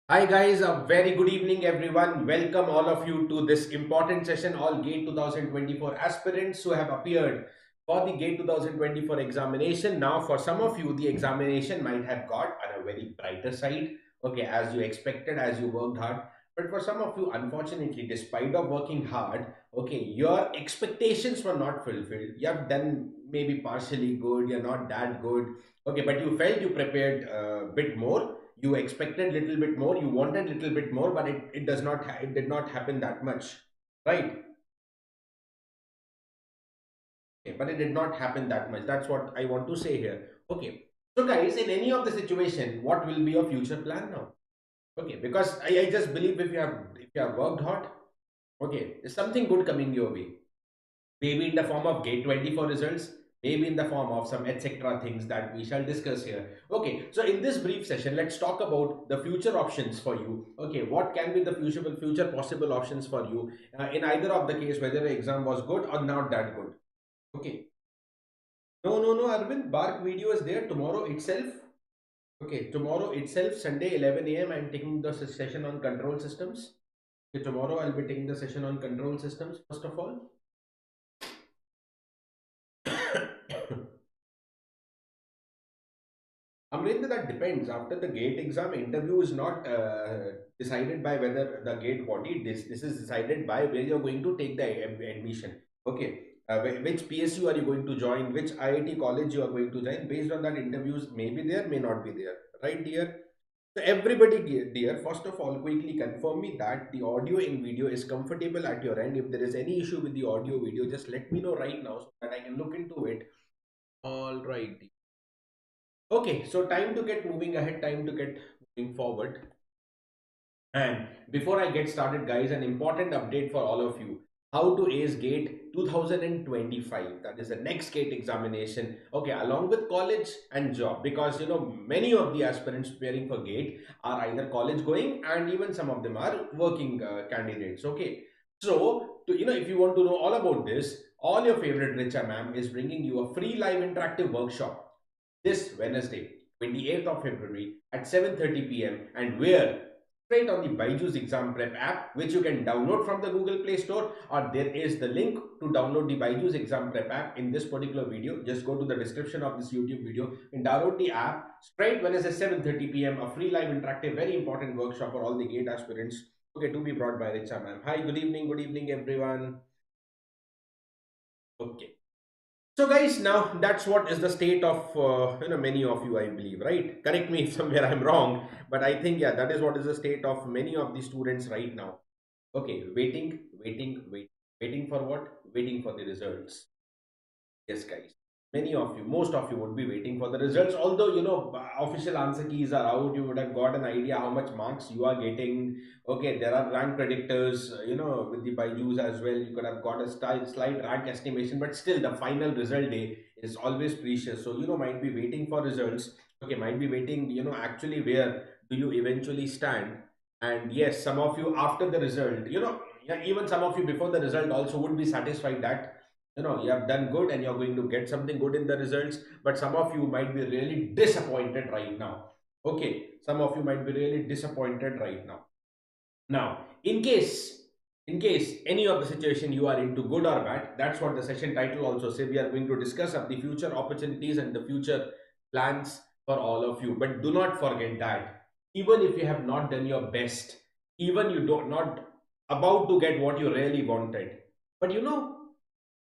Hi guys, a very good evening everyone. Welcome all of you to this important session. All GATE 2024 aspirants who have appeared for the GATE 2024 examination. Now for some of you, the examination might have got on a very brighter side. Okay, as you expected, as you worked hard. But for some of you, unfortunately, despite of working hard, okay, your expectations were not fulfilled. You have done maybe partially good, you're not that good. Okay, but you felt you prepared a bit more, you expected little bit more, you wanted little bit more, but it did not happen that much, right? Okay, but it did not happen that much. That's what I want to say here. Okay, so guys, in any of the situation, what will be your future plan now? Okay, because I just believe if you have worked hard, okay, there's something good coming your way. Maybe in the form of gate 24 results, maybe in the form of some etc things that we shall discuss here. Okay, so in this brief session, let's talk about the future options for you. Okay, what can be the future possible options for you in either of the case, whether the exam was good or not that good. Okay, no, Arvind, Bark video is there tomorrow itself. Okay, tomorrow itself, Sunday 11 a.m. I'm taking the session on control systems. Okay, tomorrow I'll be taking the session on control systems first of all. Amrinder, that depends. After the gate exam, interview is not decided by whether the gate body. This is decided by where you're going to take the admission. Okay, which PSU are you going to join? Which IIT college you are going to join? Based on that, interviews may be there, may not be there. Right, dear? So everybody, dear, first of all, quickly confirm me that the audio in video is comfortable at your end. If there is any issue with the audio video, just let me know right now so that I can look into it. All right. Okay, so time to get moving ahead, time to get moving forward. And before I get started, guys, an important update for all of you. How to ace GATE 2025. That is the next GATE examination. Okay, along with college and job. Because, many of the aspirants preparing for GATE are either college going and even some of them are working candidates. Okay. So, if you want to know all about this, all your favorite Richa ma'am is bringing you a free live interactive workshop this Wednesday, 28th of February at 7:30 p.m. and where straight on the Byjus exam prep app, which you can download from the Google Play Store, or there is the link to download the Byjus exam prep app in this particular video. Just go to the description of this YouTube video and download the app. Straight Wednesday 7:30 p.m. a free live interactive, very important workshop for all the GATE aspirants. Okay, to be brought by Richa ma'am. Hi, good evening everyone. Okay. So guys, now that's what is the state of many of you, I believe, right? Correct me if somewhere I'm wrong, but I think yeah, that is what is the state of many of the students right now. Okay, waiting for what? Waiting for the results. Yes, guys. Many of you, most of you would be waiting for the results. Although, official answer keys are out, you would have got an idea how much marks you are getting. Okay, there are rank predictors, with the Byju's as well. You could have got a slight rank estimation, but still, the final result day is always precious. So, might be waiting for results. Okay, might be waiting, actually, where do you eventually stand? And yes, some of you after the result, yeah, even some of you before the result also would be satisfied that you have done good and you're going to get something good in the results, but some of you might be really disappointed right now. Okay, some of you might be really disappointed right now. Now, in case any of the situation you are into, good or bad, that's what the session title also say. We are going to discuss of the future opportunities and the future plans for all of you, but do not forget that even if you have not done your best, even you don't not about to get what you really wanted, but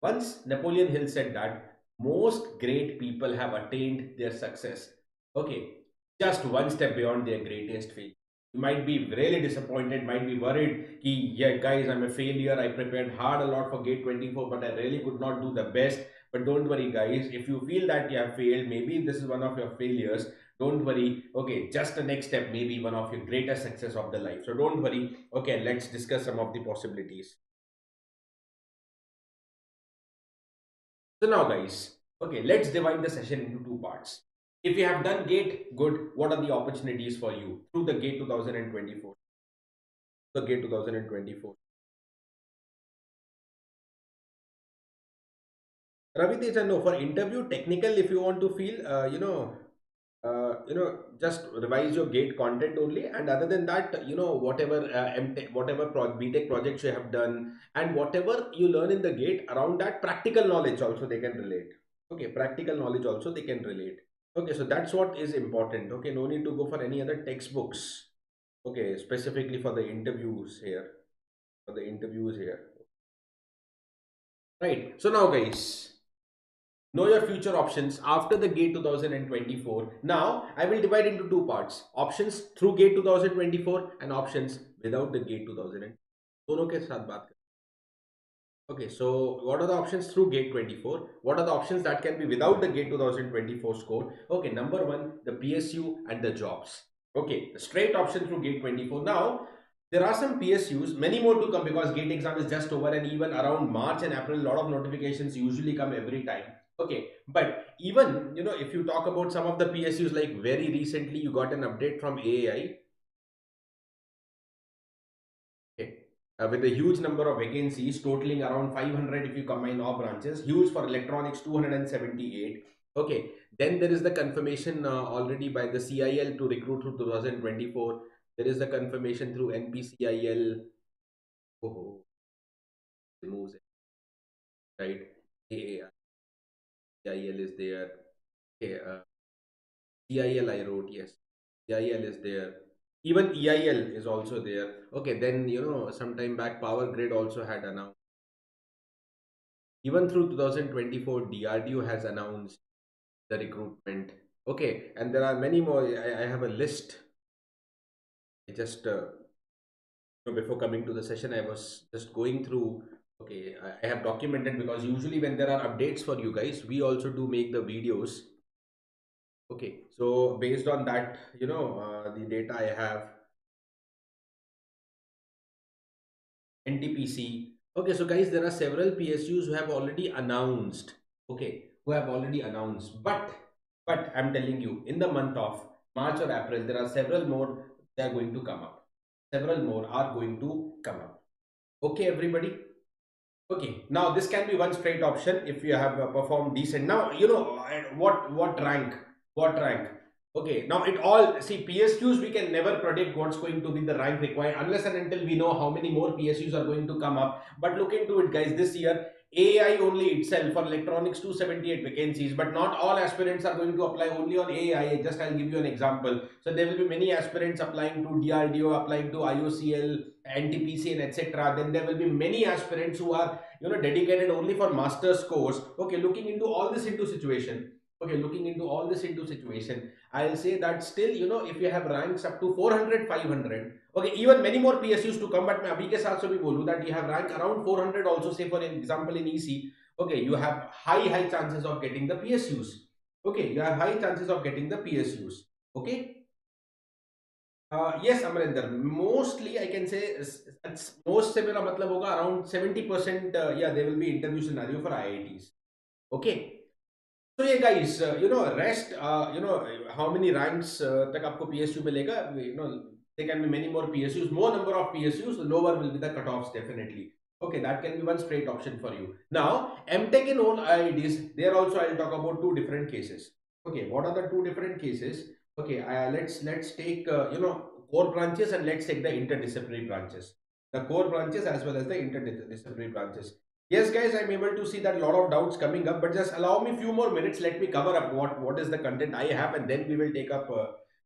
once Napoleon Hill said that most great people have attained their success, okay, just one step beyond their greatest failure. You might be really disappointed, might be worried, ki, yeah, guys, I'm a failure. I prepared hard a lot for Gate 24, but I really could not do the best. But don't worry, guys. If you feel that you have failed, maybe this is one of your failures. Don't worry. Okay, just the next step, maybe one of your greatest success of the life. So don't worry. Okay, let's discuss some of the possibilities. So now guys, okay, let's divide the session into two parts. If you have done GATE, good, what are the opportunities for you through the GATE 2024? The GATE 2024. Ravi Teja, no, for interview, technical, if you want to feel, just revise your gate content only, and other than that, whatever MTech, whatever BTech projects you have done, and whatever you learn in the gate, around that practical knowledge also they can relate. Okay, practical knowledge also they can relate. Okay, so that's what is important. Okay, no need to go for any other textbooks. Okay, specifically for the interviews here. For the interviews here. Right. So now, guys, know your future options after the gate 2024. Now, I will divide into two parts: options through gate 2024 and options without the gate 2000. दोनों के साथ बात करें. Okay, so what are the options through gate 24? What are the options that can be without the gate 2024 score? Okay, number one, the PSU and the jobs. Okay, the straight option through gate 24. Now, there are some PSUs, many more to come because gate exam is just over, and even around March and April, a lot of notifications usually come every time. Okay, but even, if you talk about some of the PSUs, like very recently you got an update from AAI. Okay. With a huge number of vacancies totaling around 500 if you combine all branches, huge for electronics 278. Okay, then there is the confirmation already by the CIL to recruit through 2024. There is the confirmation through NPCIL. Oh, removes it, right? CIL is there. Okay, CIL I wrote, yes. CIL is there. Even EIL is also there. Okay, then some time back Power Grid also had announced. Even through 2024, DRDO has announced the recruitment. Okay, and there are many more. I have a list. I just before coming to the session, I was just going through. Okay, I have documented because usually when there are updates for you guys, we also do make the videos. Okay, so based on that, the data I have, NTPC. Okay, so guys, there are several PSUs who have already announced. Okay, who have already announced. But I'm telling you, in the month of March or April, there are several more that are going to come up. Several more are going to come up. Okay, everybody. Okay, now this can be one straight option if you have performed decent. Now, what rank? What rank? Okay, now it all, see, PSUs, we can never predict what's going to be the rank required unless and until we know how many more PSUs are going to come up. But look into it, guys. This year, AI only itself for electronics 278 vacancies, but not all aspirants are going to apply only on AI. Just I'll give you an example. So there will be many aspirants applying to DRDO, applying to IOCL, NTPC, and etc. Then there will be many aspirants who are dedicated only for master's course. Okay, looking into all this into situation. Okay, looking into all this into situation, I'll say that still, if you have ranks up to 400, 500, okay, even many more PSUs to come, but मैं अभी के साथ से भी बोलूँ that you have rank around 400 also, say for example in EC, okay, you have high chances of getting the PSUs. Okay, you have high chances of getting the PSUs. Okay. Yes, Amrinder. Mostly, I can say, most से मेरा मतलब होगा around 70%. Yeah, there will be interview scenario for IITs. Okay. So yeah, guys, rest, how many ranks तक आपको PSU मिलेगा? There can be many more PSUs, more number of PSUs, lower will be the cutoffs definitely. Okay, that can be one straight option for you. Now, MTech in all IITs, there also I'll talk about two different cases. Okay, what are the two different cases? Okay, let's take core branches, and let's take the interdisciplinary branches. The core branches as well as the interdisciplinary branches. Yes, guys, I'm able to see that a lot of doubts coming up, but just allow me a few more minutes. Let me cover up what is the content I have, and then we will take up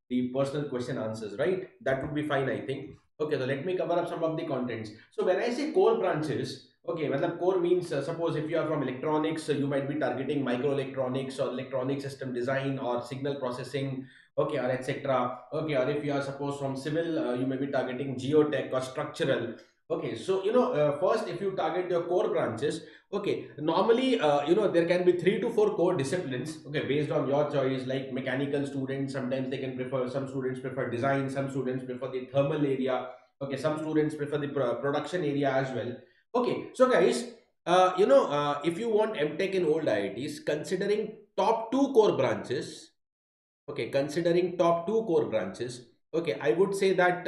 the personal question answers, right? That would be fine, I think. Okay, so let me cover up some of the contents. So when I say core branches, okay, matlab core means, suppose if you are from electronics, you might be targeting microelectronics or electronic system design or signal processing, okay, or etc. Okay, or if you are suppose from civil, you may be targeting geotech or structural. Okay, so first, if you target your core branches, okay, normally there can be 3 to 4 core disciplines, okay, based on your choice. Like mechanical students, sometimes they can prefer, some students prefer design, some students prefer the thermal area, okay, some students prefer the production area as well. Okay, so guys, if you want MTech in old IITs, considering top two core branches, okay, considering top two core branches, okay, I would say that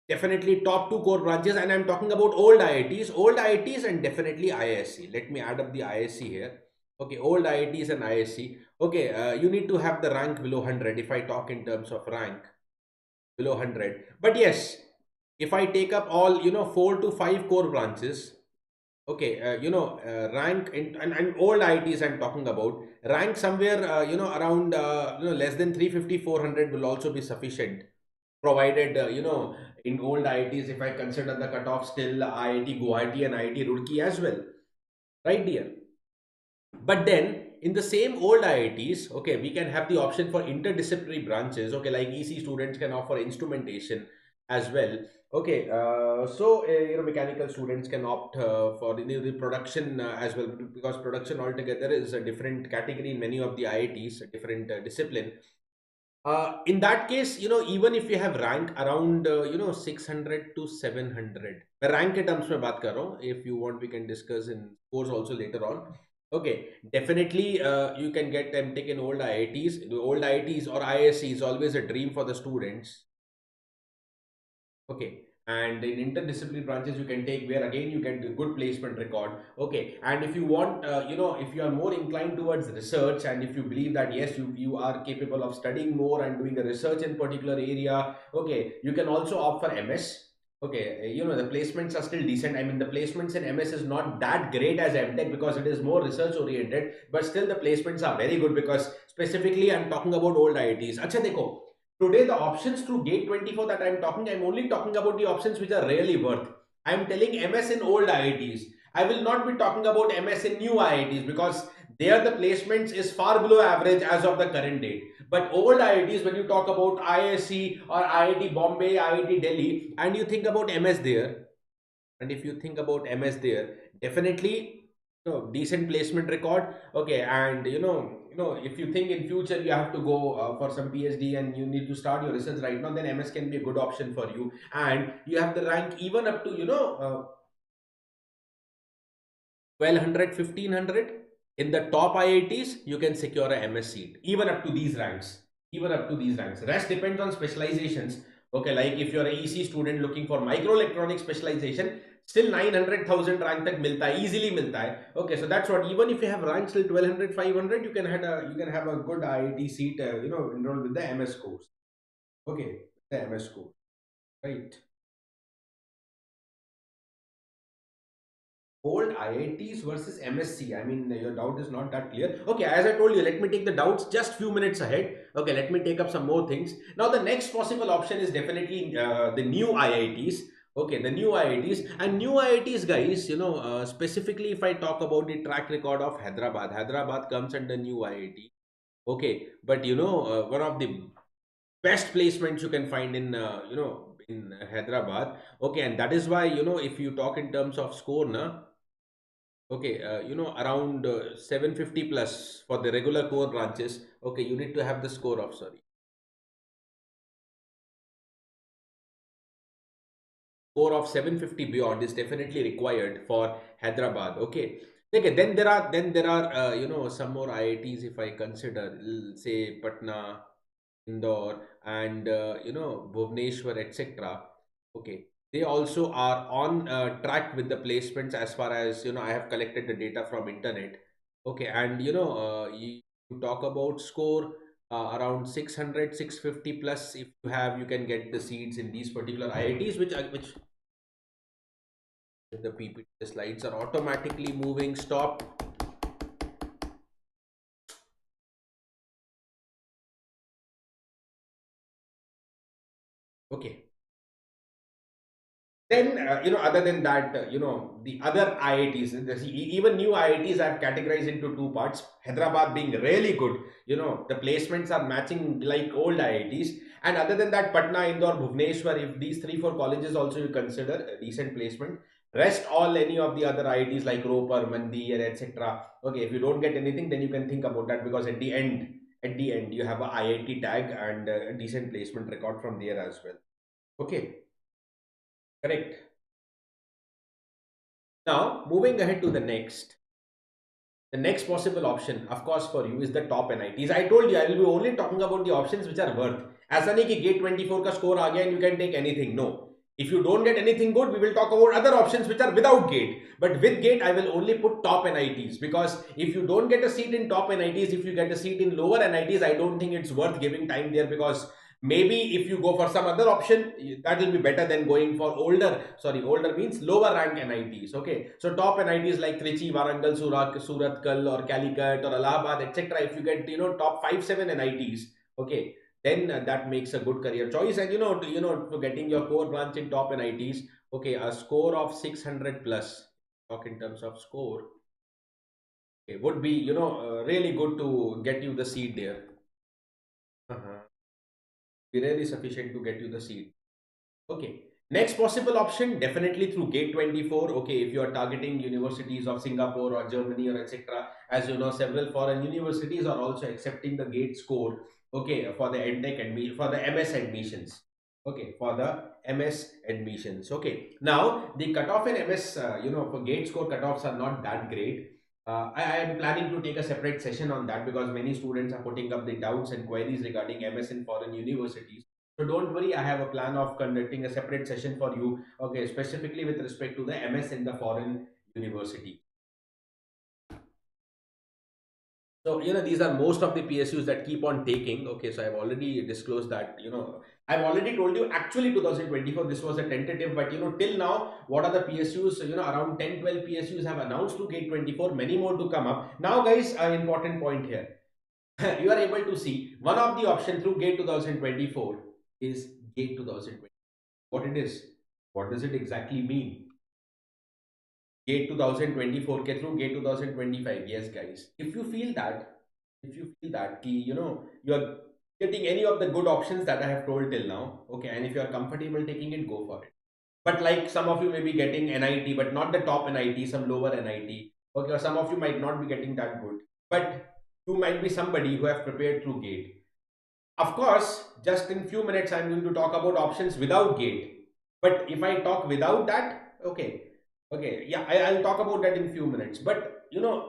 definitely top two core branches, and I'm talking about old IITs, and definitely ISC. Let me add up the ISC here. Okay, old IITs and ISC. Okay, you need to have the rank below 100 if I talk in terms of rank below 100. But yes, if I take up all, 4 to 5 core branches, okay, rank and old IITs I'm talking about, rank somewhere, around, less than 350, 400 will also be sufficient. Provided, in old IITs, if I consider the cutoff still IIT Guwahati and IIT Roorkee as well, right, dear? But then in the same old IITs, okay, we can have the option for interdisciplinary branches. Okay, like EC students can offer instrumentation as well. Okay, mechanical students can opt for the production as well, because production altogether is a different category in many of the IITs, a different discipline. In that case, even if you have rank around, 600 to 700, मैं rank के terms में बात कर रहा हूँ. If you want, we can discuss in course also later on. Okay, definitely, you can get MTech in old IITs. The old IITs or ISC is always a dream for the students. Okay. And in interdisciplinary branches, you can take where again you get a good placement record. Okay. And if you want, if you are more inclined towards research, and if you believe that yes, you are capable of studying more and doing a research in particular area, okay, you can also opt for MS. Okay, the placements are still decent. I mean, the placements in MS is not that great as MTech because it is more research oriented, but still the placements are very good because specifically I'm talking about old IITs. Acha dekho, today, the options through Gate 24 that I'm only talking about the options which are really worth. I'm telling MS in old IITs. I will not be talking about MS in new IITs because there the placements is far below average as of the current date. But old IITs, when you talk about ISC or IIT Bombay, IIT Delhi, and you think about MS there, and if you think about MS there, definitely, decent placement record. Okay, and if you think in future you have to go for some PhD and you need to start your research right now, then MS can be a good option for you. And you have the rank even up to, 1200, 1500 in the top IITs, you can secure a MS seat even up to these ranks. Even up to these ranks, rest depends on specializations. Okay, like if you're a EC student looking for microelectronic specialization, still 900,000 rank tak milta hai, easily milta hai. Okay, so that's what, even if you have ranks till 1200, 500, you can have a good IIT seat, enroll with the MS course. Okay, the MS course, right? Old IITs versus MSc. I mean, your doubt is not that clear. Okay, as I told you, let me take the doubts just few minutes ahead. Okay, let me take up some more things. Now, the next possible option is definitely the new IITs. Okay, the new IITs and new IITs, guys. Specifically, if I talk about the track record of Hyderabad, Hyderabad comes under new IIT. Okay, but one of the best placements you can find in in Hyderabad. Okay, and that is why, if you talk in terms of score, na. Okay, around 750 plus for the regular core branches. Okay, you need to have the score of, sorry, score of 750 beyond is definitely required for Hyderabad. Okay. Okay, then there are some more IITs if I consider, say Patna, Indore, and Bhubaneswar, etc. Okay, they also are on track with the placements as far as I have collected the data from internet. Okay, and you talk about score around 600, 650 plus. If you have, you can get the seats in these particular IITs, which the PPT, the slides are automatically moving. Stop. Okay. Then, other than that, the other IITs, even new IITs, I've categorized into two parts. Hyderabad being really good, the placements are matching like old IITs. And other than that, Patna, Indore, Bhubaneswar, if these three, four colleges also you consider a decent placement. Rest all any of the other IITs like Ropar, Mandi, and etc. Okay, if you don't get anything, then you can think about that because at the end, you have a IIT tag and a decent placement record from there as well. Okay, correct. Now, moving ahead to the next possible option, of course, for you is the top NITs. I told you I will be only talking about the options which are worth. ऐसा नहीं कि gate 24 का score आ गया and you can take anything. No. If you don't get anything good, we will talk about other options which are without gate. But with gate, I will only put top NITs, because if you don't get a seat in top NITs, if you get a seat in lower NITs, I don't think it's worth giving time there, because maybe if you go for some other option, that will be better than going for older means lower rank NITs. Okay, so top NITs like Trichy, Warangal, Suratkal or Calicut or Allahabad, etc. If you get top 5 7 NITs, okay, then that makes a good career choice. And for getting your core branch in top NITs, okay, a score of 600 plus, talk in terms of score, okay, would be really good to get you the seat there. Uh-huh. Be really sufficient to get you the seat. Okay. Next possible option, definitely through Gate 24. Okay, if you are targeting universities of Singapore or Germany or etc. As you know, several foreign universities are also accepting the Gate score. Okay, for the for the MS admissions. Okay, for the MS admissions. Okay, now the cutoff in MS, for Gate score cutoffs are not that great. I am planning to take a separate session on that, because many students are putting up the doubts and queries regarding MS in foreign universities. So don't worry, I have a plan of conducting a separate session for you, okay, specifically with respect to the MS in the foreign university. So, these are most of the PSUs that keep on taking. Okay, so I've already disclosed that, I've already told you actually 2024, this was a tentative, but, till now, what are the PSUs? Around 10 12 PSUs have announced to Gate 24, many more to come up. Now, guys, an important point here. You are able to see one of the option through Gate 2024 is Gate 2020. What it is? What does it exactly mean? Gate 2024 ke through Gate 2025. Yes, guys. If you feel that ki, you are getting any of the good options that I have told till now, okay, and if you are comfortable taking it, go for it. But like some of you may be getting NIT, but not the top NIT, some lower NIT. Okay, or some of you might not be getting that good. But you might be somebody who have prepared through Gate. Of course, just in few minutes, I'm going to talk about options without gate. But if I talk without that, okay, yeah, I'll talk about that in few minutes. But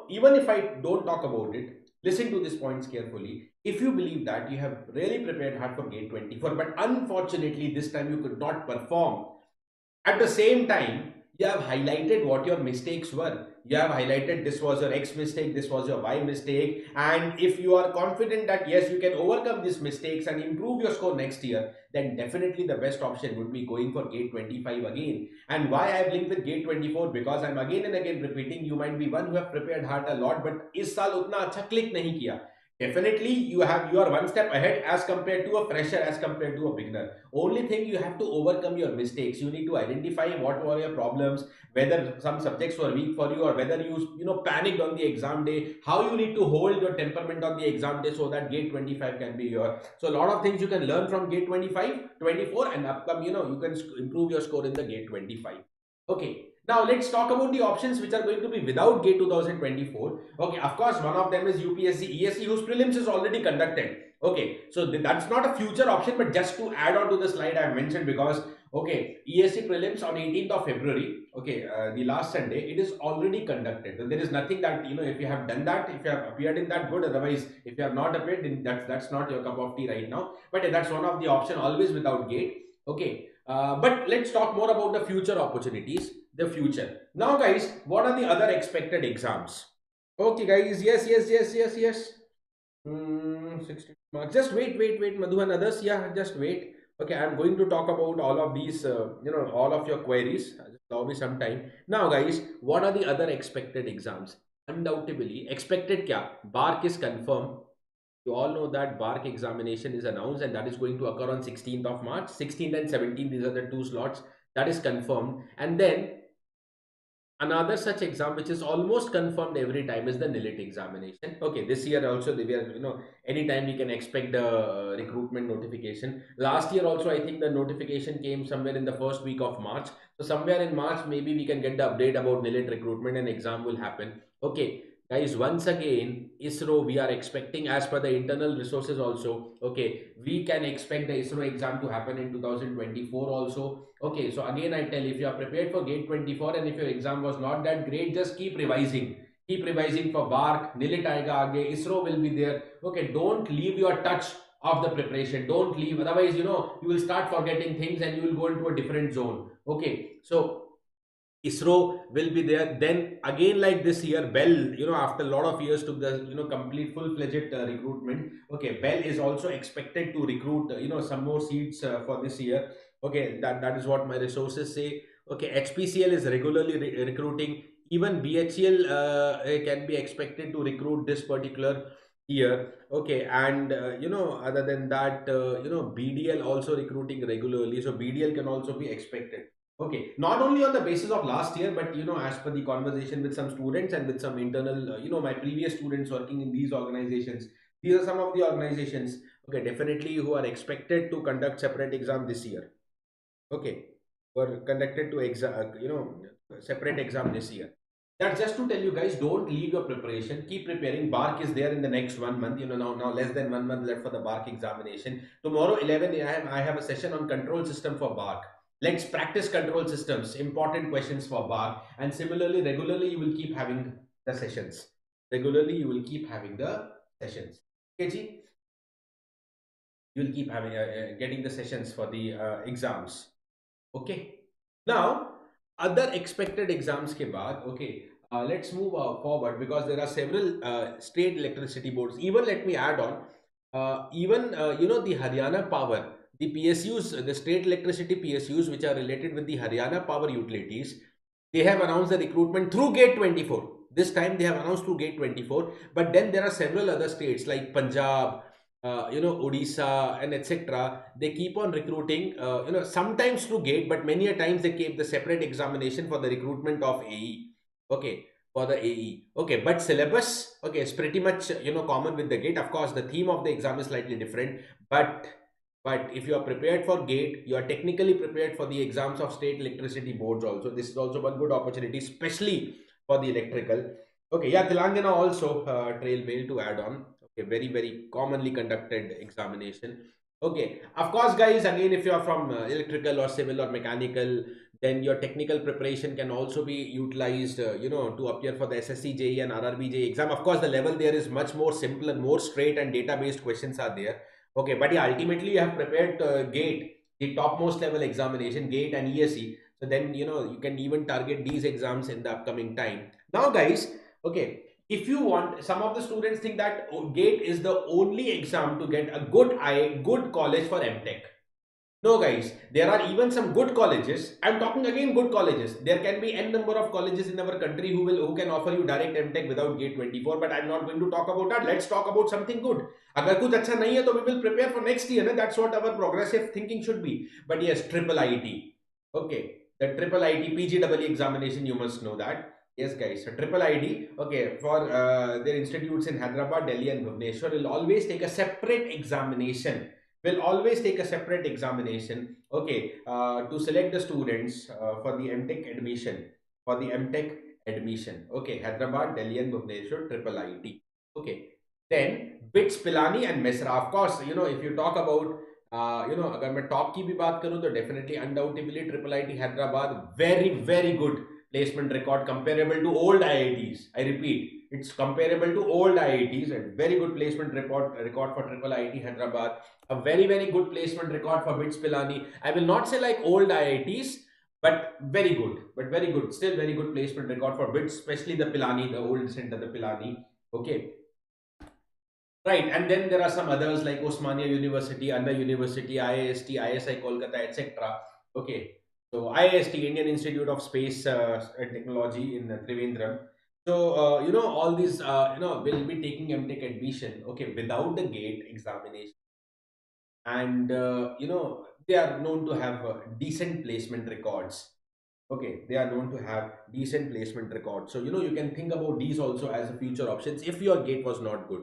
even if I don't talk about it, listen to these points carefully. If you believe that you have really prepared hard for gate 24, but unfortunately this time you could not perform, at the same time, you have highlighted what your mistakes were. You have highlighted this was your X mistake, this was your Y mistake. And if you are confident that yes, you can overcome these mistakes and improve your score next year, then definitely the best option would be going for gate 25 again. And why I have linked with gate 24? Because I'm again and again repeating, you might be one who have prepared hard a lot, but इस साल उतना अच्छा click नहीं किया. Definitely, you are one step ahead as compared to a fresher, as compared to a beginner. Only thing, you have to overcome your mistakes. You need to identify what were your problems, whether some subjects were weak for you, or whether you panicked on the exam day. How you need to hold your temperament on the exam day so that gate 25 can be your. So a lot of things you can learn from gate 25, 24, and upcome. You can improve your score in the gate 25. Okay. Now let's talk about the options which are going to be without GATE 2024. Okay, of course, one of them is UPSC ESE, whose prelims is already conducted. Okay, so that's not a future option, but just to add on to the slide I have mentioned, because okay, ESE prelims on 18th of February, okay, the last Sunday, it is already conducted. So there is nothing that, if you have done that, if you have appeared in that, good. Otherwise, if you have not appeared, then that's not your cup of tea right now. But that's one of the option, always without GATE. Okay, but let's talk more about the future opportunities, the future. Now, guys, what are the other expected exams? Okay, guys, yes. 60 marks. Just wait, Madhu and others. Yeah, just wait. Okay, I'm going to talk about all of these, all of your queries. Just allow me some time. Now, guys, what are the other expected exams? Undoubtedly, expected kya? BARC is confirmed. You all know that BARC examination is announced, and that is going to occur on 16th of March. 16th and 17th, these are the two slots. That is confirmed. And then another such exam which is almost confirmed every time is the NILIT examination. Okay, this year also they were, anytime we can expect the recruitment notification. Last year also, I think the notification came somewhere in the first week of March. So somewhere in March, maybe we can get the update about NILIT recruitment and exam will happen. Okay, guys, once again, ISRO, we are expecting as per the internal resources also. Okay, we can expect the ISRO exam to happen in 2024 also. Okay, so again, I tell, if you are prepared for gate 24 and if your exam was not that great, just keep revising. Keep revising for BARC, NILIT aega aage, ISRO will be there. Okay, don't leave your touch of the preparation. Don't leave, otherwise you will start forgetting things and you will go into a different zone. Okay, so ISRO will be there. Then again, like this year, Bell, after a lot of years took the, complete full-fledged recruitment. Okay, Bell is also expected to recruit, some more seats for this year. Okay, that is what my resources say. Okay, HPCL is regularly recruiting. Even BHEL can be expected to recruit this particular year. Okay, and other than that, BDL also recruiting regularly. So BDL can also be expected. Okay, not only on the basis of last year, but as per the conversation with some students and with some internal, my previous students working in these organizations, these are some of the organizations, okay, definitely who are expected to conduct separate exam this year. Okay, were conducted to exam, separate exam this year. That's just to tell you guys, don't leave your preparation. Keep preparing. Bark is there in the next 1 month. Now less than 1 month left for the Bark examination. Tomorrow 11 a.m. I have a session on control system for Bark. Let's practice control systems. Important questions for Bark. And similarly, regularly you will keep having the sessions. Regularly you will keep having the sessions. Okay, Ji? You will keep having getting the sessions for the exams. Okay. Now, other expected exams ke baad, okay, let's move forward because there are several state electricity boards. Even let me add on, even the Haryana Power, the PSUs, the state electricity PSUs, which are related with the Haryana Power utilities, they have announced the recruitment through Gate 24. This time they have announced through Gate 24, but then there are several other states like Punjab, Odisha, and etc. They keep on recruiting, sometimes through GATE, but many a times they keep the separate examination for the recruitment of AE. Okay, for the AE. Okay, but syllabus, okay, is pretty much, common with the GATE. Of course, the theme of the exam is slightly different, but if you are prepared for GATE, you are technically prepared for the exams of state electricity boards also. This is also one good opportunity, especially for the electrical. Okay, yeah, Telangana also trail mail to add on. Okay, very, very commonly conducted examination. Okay, of course, guys, again, if you are from electrical or civil or mechanical, then your technical preparation can also be utilized, to appear for the SSC JE and RRB JE exam. Of course, the level there is much more simple and more straight, and data-based questions are there. Okay, but yeah, ultimately you have prepared GATE, the topmost level examination, GATE and ESE. So then, you can even target these exams in the upcoming time. Now, guys, okay, if you want, some of the students think that GATE is the only exam to get a good college for MTech. No, guys, there are even some good colleges. I'm talking again good colleges. There can be n number of colleges in our country who can offer you direct MTech without Gate 24. But I'm not going to talk about that. Let's talk about something good. अगर कुछ अच्छा नहीं है तो we will prepare for next year. Na? That's what our progressive thinking should be. But yes, triple IT. Okay, the triple IT PGEE examination, you must know that. Yes, guys. So triple ID, okay, for their institutes in Hyderabad, Delhi, and Bhubaneswar will always take a separate examination. Will always take a separate examination. Okay, to select the students for the MTech admission. For the MTech admission. Okay, Hyderabad, Delhi, and Bhubaneswar, triple IT. Okay. Then BITS, Pilani, and Mesra. Of course, if you talk about अगर मैं top की भी बात करूं तो definitely undoubtedly triple IT Hyderabad very very good placement record comparable to old IITs. I repeat, it's comparable to old IITs. A very good placement record for Triple IIT Hyderabad. A very very good placement record for BITS Pilani. I will not say like old IITs, but very good. But very good. Still very good placement record for BITS, especially the Pilani, the old center, the Pilani. Okay. Right, and then there are some others like Osmania University, Anna University, IIST, ISI Kolkata, etc. Okay, so IIST, Indian Institute of Space and Technology in Trivandrum. So all these will be taking MTech admission. Okay, without the gate examination, and they are known to have decent placement records. Okay, they are known to have decent placement records. So you can think about these also as a future options if your gate was not good.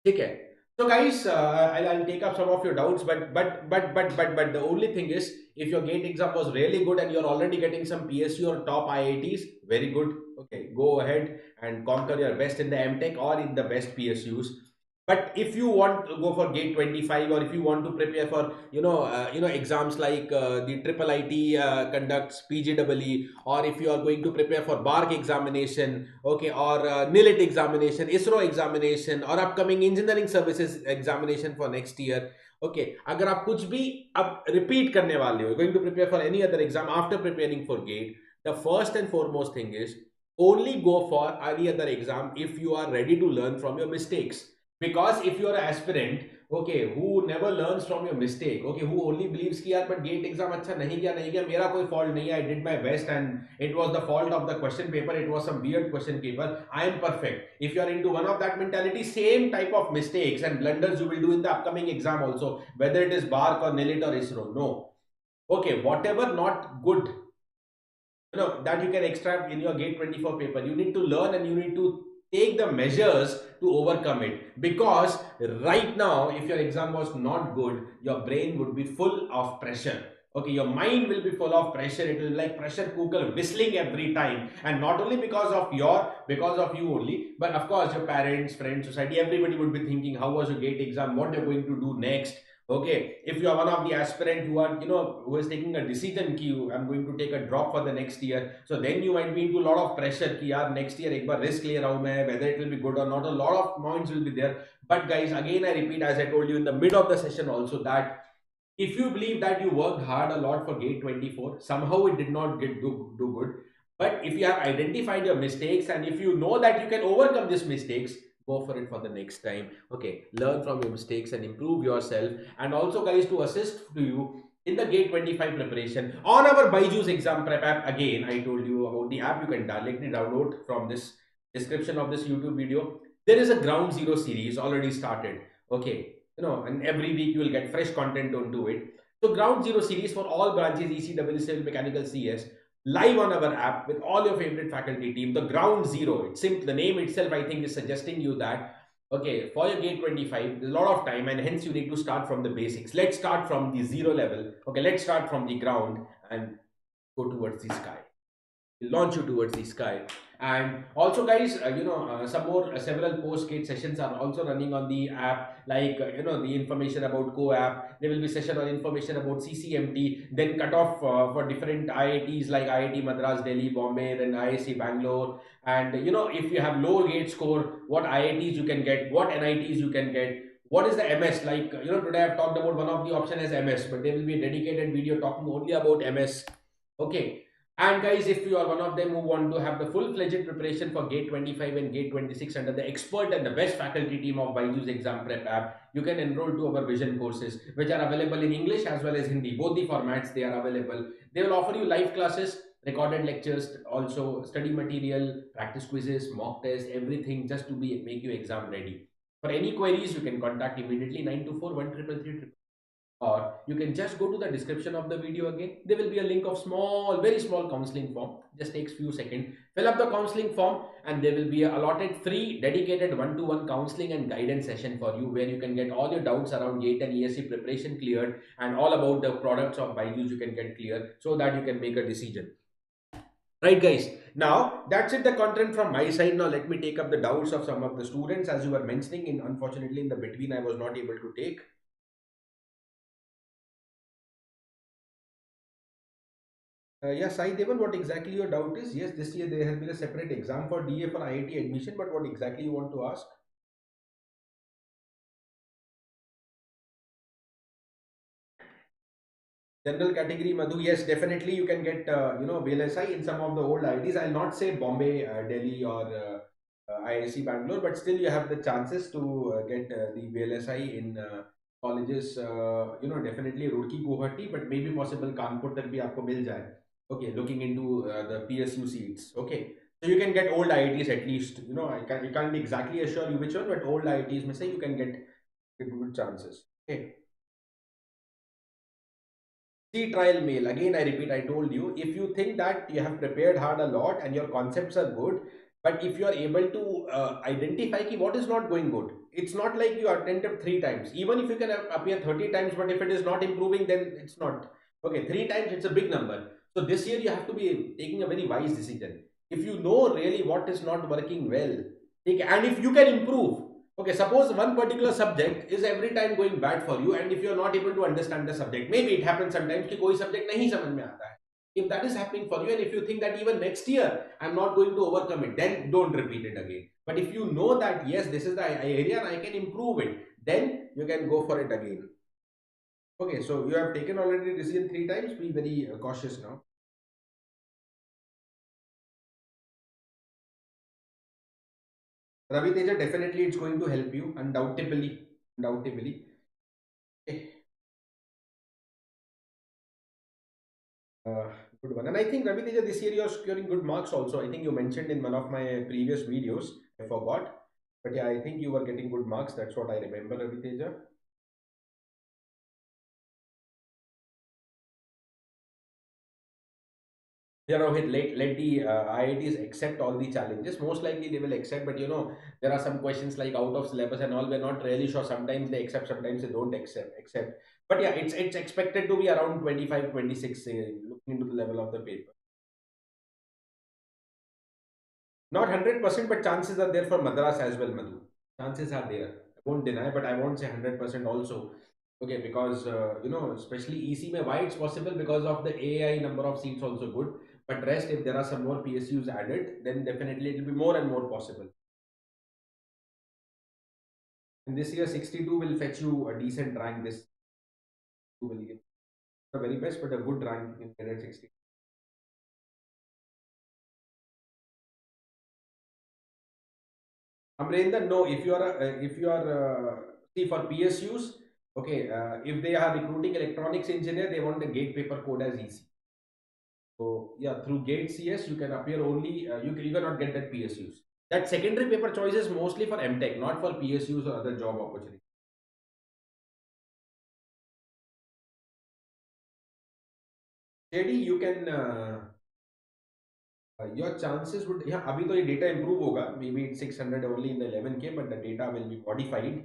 Okay. So guys, I'll take up some of your doubts, but the only thing is, if your gate exam was really good and you're already getting some PSU or top IITs, very good. Okay, go ahead and conquer your best in the MTech or in the best PSUs. But if you want to go for gate 25, or if you want to prepare for exams like the triple IT conducts PGEE, or if you are going to prepare for bark examination, okay, or NILIT examination, ISRO examination, or upcoming engineering services examination for next year, okay, अगर आप कुछ भी अब repeat करने वाले हो, going to prepare for any other exam after preparing for gate, the first and foremost thing is only go for any other exam if you are ready to learn from your mistakes. Because if you are an aspirant, okay, who never learns from your mistake, okay, who only believes कि यार but gate exam अच्छा नहीं गया मेरा कोई fault नहीं है, I did my best and it was the fault of the question paper, it was some weird question paper, I am perfect. If you are into one of that mentality, same type of mistakes and blunders you will do in the upcoming exam also, whether it is bark or NILIT or ISRO. No, okay, whatever not good, that you can extract in your gate 24 paper, you need to learn and you need to take the measures to overcome it. Because right now, if your exam was not good, your brain would be full of pressure. Okay, your mind will be full of pressure. It will be like pressure cooker whistling every time, and not only because of you only, but of course your parents, friends, society, everybody would be thinking how was your gate exam, what you're going to do next. Okay, if you are one of the aspirant who are, who is taking a decision ki I'm going to take a drop for the next year, so then you might be into a lot of pressure ki yaar next year ek baar risk le raha hu main, whether it will be good or not, a lot of points will be there. But guys, again I repeat, as I told you in the mid of the session also, that if you believe that you worked hard a lot for gate 24, somehow it did not do good, but if you have identified your mistakes and if you know that you can overcome these mistakes, go for it for the next time. Okay, learn from your mistakes and improve yourself. And also guys, to assist to you in the gate 25 preparation on our Byju's exam prep app, again I told you about the app, you can directly download from this description of this YouTube video. There is a ground zero series already started. Okay, and every week you will get fresh content onto it. So ground zero series for all branches, EC, Civil, Mechanical, CS, live on our app with all your favorite faculty team. The ground zero, it's simple, the name itself I think is suggesting you that, okay, for your gate 25 there's a lot of time, and hence you need to start from the basics. Let's start from the zero level. Okay, let's start from the ground and go towards the sky, launch you towards the sky. And also guys, some more several post gate sessions are also running on the app, like the information about co-app, there will be session on information about CCMT, then cut off for different IITs like IIT Madras, Delhi, Bombay, then IIC Bangalore. And if you have low gate score, what IITs you can get, what NITs you can get, what is the MS, like today I've talked about one of the option as MS, but there will be a dedicated video talking only about MS. Okay. And guys, if you are one of them who want to have the full-fledged preparation for Gate 25 and Gate 26 under the expert and the best faculty team of Byju's exam prep app, you can enroll to our vision courses, which are available in English as well as Hindi. Both the formats, they are available. They will offer you live classes, recorded lectures, also study material, practice quizzes, mock tests, everything just to make you exam ready. For any queries, you can contact immediately 924 or you can just go to the description of the video again. There will be a link of small, very small counseling form. Just takes few seconds. Fill up the counseling form and there will be a allotted free dedicated one-to-one counseling and guidance session for you, where you can get all your doubts around GATE and ESC preparation cleared, and all about the products of Byju's you can get clear, so that you can make a decision. Right guys, now that's it, the content from my side. Now let me take up the doubts of some of the students, as you were mentioning. Unfortunately in the between I was not able to take. Yes, I Devan, what exactly your doubt is? Yes, this year there has been a separate exam for DA for IIT admission, but what exactly you want to ask? General category, Madhu, yes, definitely you can get, VLSI in some of the old IITs. I'll not say Bombay, Delhi, or IIC Bangalore, but still you have the chances to get the VLSI in colleges, definitely Roorkee, Guwahati, but maybe possible Kanpur tak bhi aapko mil jaye. Okay, looking into the PSU seats. Okay, so you can get old IITs at least. I can't exactly assure you which one, but old IITs, may say you can get good chances. Okay. See trial mail. Again, I repeat, I told you, if you think that you have prepared hard a lot and your concepts are good, but if you are able to identify ki what is not going good, it's not like you attempted three times. Even if you can appear 30 times, but if it is not improving, then it's not. Okay, three times, it's a big number. So this year you have to be taking a very wise decision. If you know really what is not working well, and if you can improve, Okay, suppose one particular subject is every time going bad for you, and if you are not able to understand the subject, maybe it happens sometimes कि कोई subject नहीं समझ में आता है. If that is happening for you, and if you think that even next year I'm not going to overcome it, then don't repeat it again. But if you know that yes, this is the area and I can improve it, then you can go for it again. Okay, so you have taken already decision three times. Be very cautious now. Ravi Teja, definitely it's going to help you, undoubtedly. Undoubtedly. Eh, Uh, good one. And I think Ravi Teja, this year you're securing good marks also. I think you mentioned in one of my previous videos. I forgot. But yeah, I think you were getting good marks. That's what I remember, Ravi Teja. Yeah, Rohit, let the IITs accept all the challenges. Most likely they will accept, but there are some questions like out of syllabus and all. We're not really sure. Sometimes they accept, sometimes they don't accept. But yeah, it's expected to be around 25, 26, looking into the level of the paper. Not 100%, but chances are there for Madras as well, Madhu. Chances are there. I won't deny, but I won't say 100% also. Okay, because especially EC, mein, why it's possible because of the AI number of seats also good. But rest, if there are some more PSUs added, then definitely it will be more and more possible. And this year, 62 will fetch you a decent rank. This will give the very best, but a good rank you can get at 60. Amrendra, no. If you are see for PSUs, okay, if they are recruiting electronics engineer, they want the gate paper code as easy. So yeah, through gate CS, you can appear only. You cannot get that PSUs. That secondary paper choice is mostly for MTech, not for PSUs or other job opportunities. JD, you can. Your chances would, yeah, अभी तो ये data improve होगा. Maybe it's 600 only in the 11K, but the data will be modified.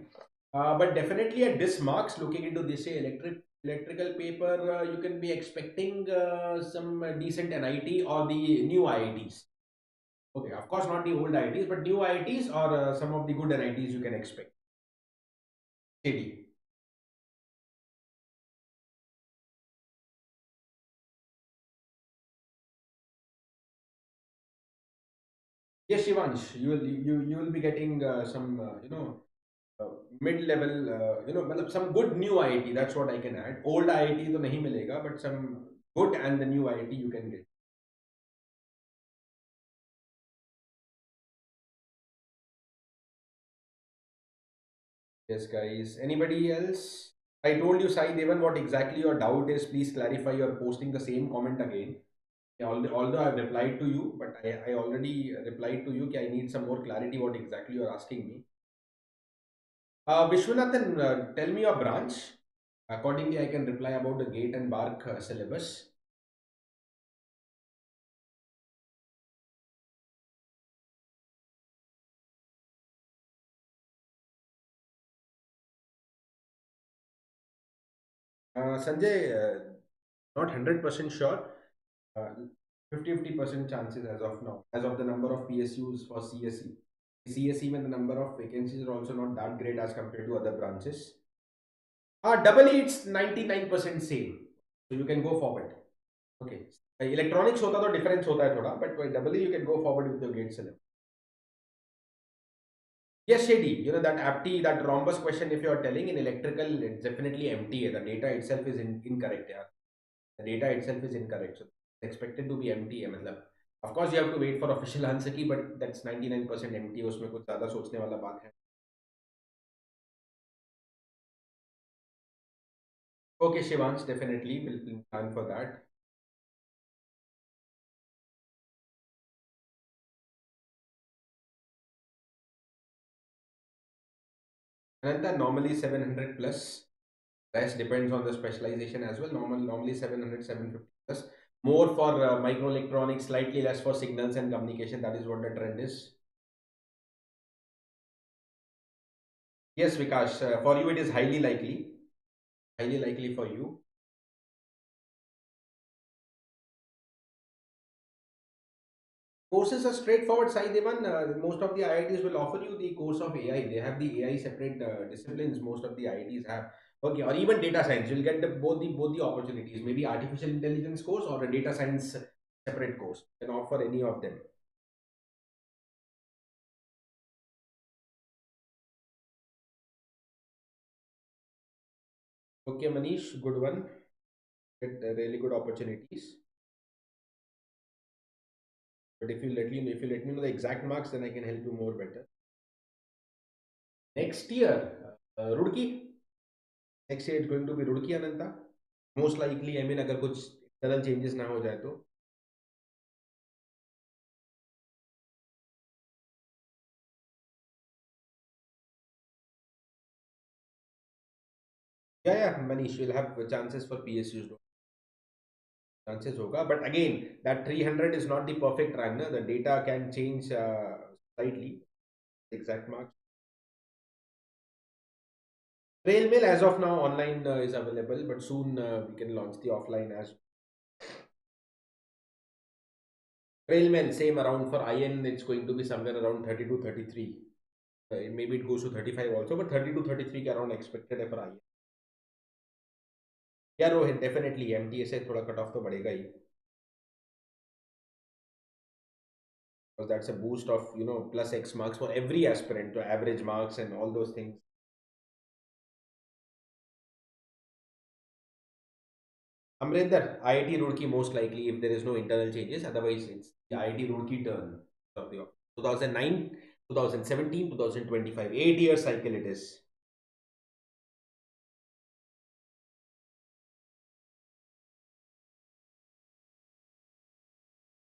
But definitely at this marks, looking into this say electrical paper, you can be expecting some decent NIT or the new IITs. Okay, of course not the old IITs, but new IITs or some of the good NITs you can expect. JD. Yes, Shivansh, you will be getting some uh, mid-level मतलब some good new IIT. That's what I can add. Old IIT तो नहीं मिलेगा, but some good and the new IIT you can get. Yes, guys. Anybody else? I told you, Sai Devan, what exactly your doubt is. Please clarify. You're posting the same comment again. Yeah, although I've replied to you, but I already replied to you. I need some more clarity. What exactly you're asking me? Vishwanathan, tell me your branch. Accordingly, I can reply about the gate and bark syllabus. Sanjay, not 100% sure. Uh, 50-50% chances as of now, as of the number of PSUs for CSE. CSE, when the number of vacancies are also not that great as compared to other branches. Double E, it's 99% same. So you can go forward. Okay. Electronics होता तो difference होता है थोड़ा, but double E you can go forward with your gate syllabus. Yes, Shady. That apti, that rhombus question, if you are telling in electrical, it's definitely empty. The data itself is incorrect. Yeah. The data itself is incorrect. So it's expected to be empty. मतलब, of course, you have to wait for official answer key, but that's 99% empty. उसमें कुछ ज़्यादा सोचने वाला बात है. Okay, Shivans, definitely. We'll plan for that. Ananta, normally 700 plus. Rest depends on the specialization as well. Normally 700, 750 plus. More for microelectronics, slightly less for signals and communication. That is what the trend is. Yes, Vikash, for you it is highly likely. Highly likely for you. Courses are straightforward, Sai Devan. Most of the IITs will offer you the course of AI. They have the AI separate disciplines. Most of the IITs have. Okay, or even data science. You'll get both the opportunities. Maybe artificial intelligence course or a data science separate course. You can offer any of them. Okay, Manish, good one. Get really good opportunities. But if you let me know the exact marks, then I can help you more better. Next year, Rudki. Next year it's going to be Rudki Ananta. Most likely, I mean, अगर कुछ internal changes ना हो जाए तो. Yeah, Manish, you'll have chances for PSUs. Chances hoga, but again, that 300 is not the perfect rank. Na? The data can change slightly. Exact marks. Trail mail as of now online is available, but soon we can launch the offline as trail mail. Same around for IN, it's going to be somewhere around 30 to 33. Maybe it goes to 35 also, but 30 to 33 ke around expected है for IN. Yeah, Rohit, definitely MTA से थोड़ा cut off तो बढ़ेगा ही, because that's a boost of plus X marks for every aspirant to average marks and all those things. Amrinder, IIT Roorkee most likely if there is no internal changes. Otherwise, it's the IIT Roorkee turn of the 2009, 2017, 2025. 8 year cycle it is.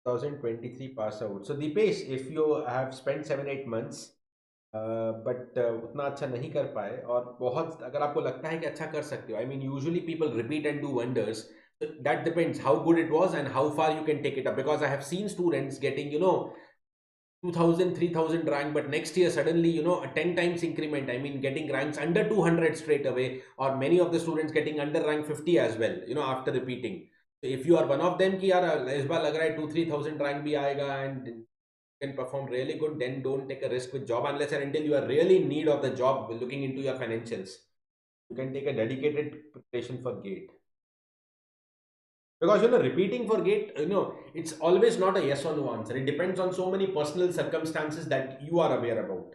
2023 pass out. So Deepesh, if you have spent 7-8 months but उतना अच्छा नहीं कर पाए और बहुत अगर आपको लगता है कि अच्छा कर सकते हो, I mean usually people repeat and do wonders. That depends how good it was and how far you can take it up, because I have seen students getting 2000, 3000 rank, but next year suddenly a 10 times increment, I mean getting ranks under 200 straight away, or many of the students getting under rank 50 as well, after repeating. So if you are one of them कि यार इस बार लग रहा है 2-3 thousand rank भी आएगा and can perform really good, then don't take a risk with job unless and until you are really in need of the job, looking into your financials. You can take a dedicated preparation for gate, because repeating for gate, it's always not a yes or no answer. It depends on so many personal circumstances that you are aware about.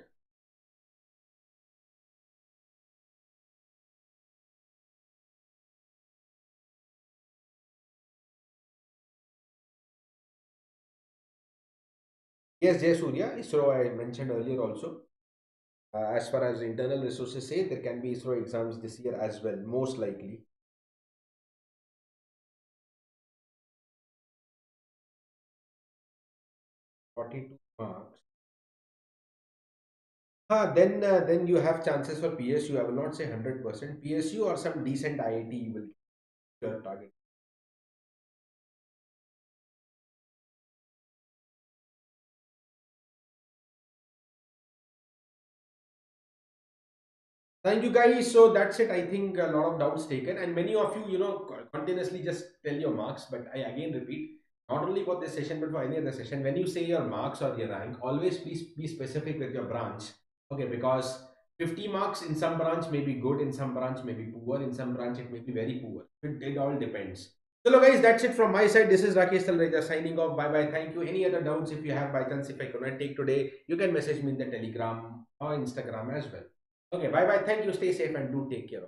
Yes, Jay Surya, ISRO, I mentioned earlier also. As far as internal resources say, there can be ISRO exams this year as well, most likely. 42 marks. Then you have chances for PSU. I will not say 100%. PSU or some decent IIT you will get your target. Thank you guys. So that's it. I think a lot of doubts taken, and many of you, continuously just tell your marks. But I again repeat, not only for this session, but for any other session, when you say your marks or your rank, always please be specific with your branch. Okay, because 50 marks in some branch may be good, in some branch may be poor, in some branch it may be very poor. It all depends. Hello guys, that's it from my side. This is Rakesh Talreja signing off. Bye bye. Thank you. Any other doubts if you have by chance, if I cannot take today, you can message me in the Telegram or Instagram as well. Okay, bye bye. Thank you. Stay safe and do take care.